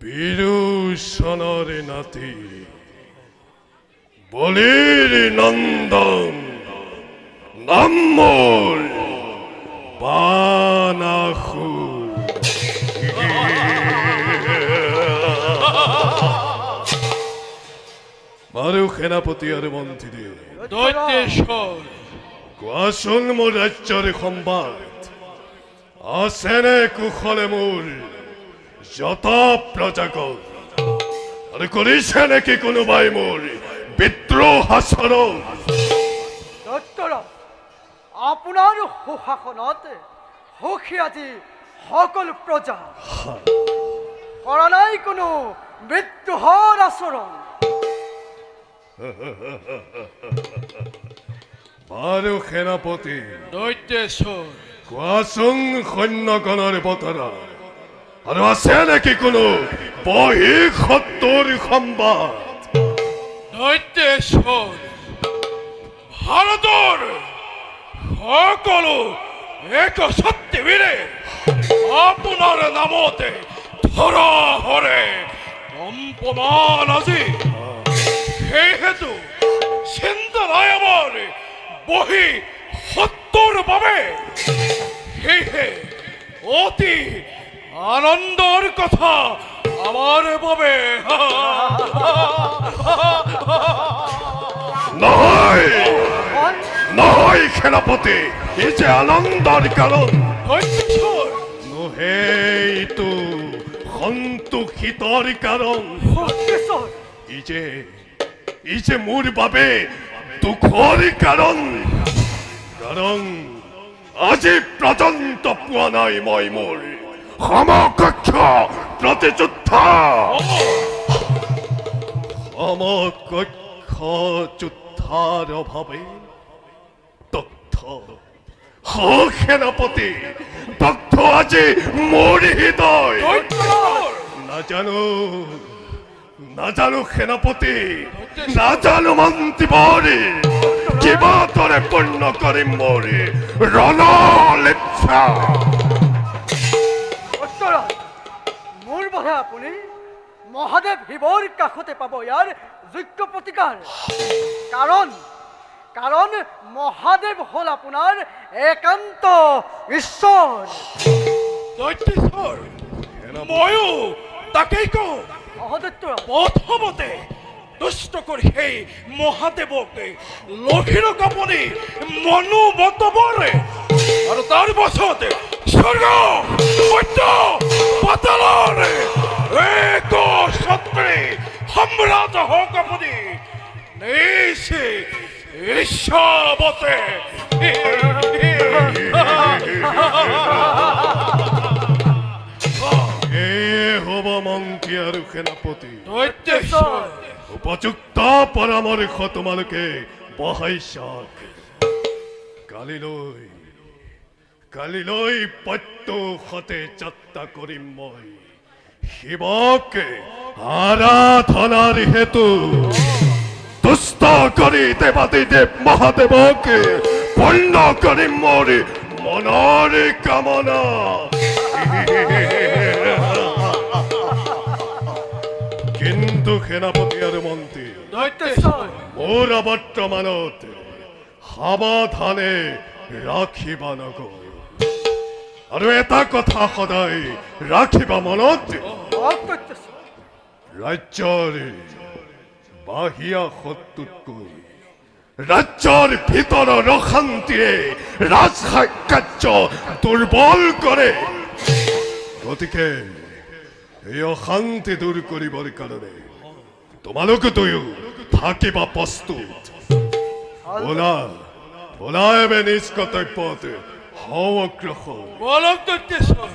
বিৰূষণৰে নাতি বলিৰ নন্দন নাম্মল বানাহু বাৰু সেনাপতি আৰু মন্ত্ৰী দৈত্যেশ্বৰ কোৱাচোন মোৰ ৰাজ্যৰ সম্বাদ আছেনে কুশলে মোৰ যত প্ৰজাগত আৰু কৰিছে নেকি কোনোবাই মোৰ বিদ্ৰোহ আচৰণ আপোনাৰ সুশাসনত সুখী আজি সকলো প্ৰজা কৰা নাই কোনো বিদ্ৰোহৰ আচৰণ বাৰু সেনাপতি দৈত্যেশ্বৰ কোৱাচোন সৈন্যগণৰ বতৰা আৰু আছে নেকি কোনো বহিঃশত্ৰুৰ সম্বাদ দৈত্যেশ্বৰ ভাৰতৰ সকলো একছত্ৰীৰে আপোনাৰ নামতে ধৰা হৰে কম্পমান আজি সেয়েহেতু চিন্তা নাই আমাৰ বহি সত্তৰ বাবে সেয়ে অতি আনন্দৰ কথা আমাৰ বাবে নহয় নহয় সেনাপতি এই যে আনন্দৰ কাৰণ নহয়তো সন্তোষিতৰ কাৰণ ই যে মোৰ বাবে দুখৰ কাৰণ কাৰণ আজি পৰ্যন্ত পোৱা নাই মই মোৰ সমকক্ষ প্ৰতিযোদ্ধা সমকক্ষ যোদ্ধাৰ অভাৱে দগ্ধ সেনাপতি দগ্ধ আজি মোৰ হৃদয় নাজানো সেনাপতি নাজানো মন্ত্ৰীবৰী কিবা দৰে পূৰ্ণ কৰিম মোৰ ৰণলিপ্সা মোৰ বোধে আপুনি মহাদেৱ শিৱৰ কাষতে পাব ইয়াৰ যোগ্য প্ৰতিকাৰ কাৰণ মহাদেৱ হ'ল আপোনাৰ একান্ত ঈশ্বৰ দৈত্যেশ্বৰ ময়ো তাকেই কওঁ প্ৰথমতে দুষ্ট কৰি সেই মহাদেৱকে লক্ষীৰক আপুনি মনোমতবৰে আৰু তাৰ পাছতে স্বৰ্গ মধ্য পাতালৰে এক ছত্ৰী বিশ্বাবতে এয়ে হব মন্ত্ৰী আৰু সেনাপতি দৈত্যেশ্বৰ উপযুক্ত পৰামৰ্শ তোমালোকে বহাই চাওক কালিলৈ প্ৰত্যুষতে যাত্ৰা কৰিম মই শিৱক আৰাধনাৰ হেতু দুষ্ট কৰি দেৱাদিদেৱ মহাদেৱক পূৰ্ণ কৰিম মোৰ মনৰ কামনা কিন্তু সেনাপতি আৰু মন্ত্ৰী দৈত্যেশ্বৰ মোৰ বৰ্তমানত সাৱধানে ৰাখিবা নগৰ আৰু এটা কথা সদায় ৰাখিবা মনত ৰাজ্যৰ বাহিয়া শত্ৰুতকৈ ৰাজ্যৰ ভিতৰৰ অশান্তিয়ে ৰাজকাৰ্য দুৰ্বল কৰে গতিকে এই অশান্তি দূৰ কৰিবৰ কাৰণে তোমালোকে দুয়ো থাকিবা প্ৰস্তুত বলা এবে নিজ কৰ্তব্যত হও অগ্ৰসৰ বলক দৈত্যেশ্বৰ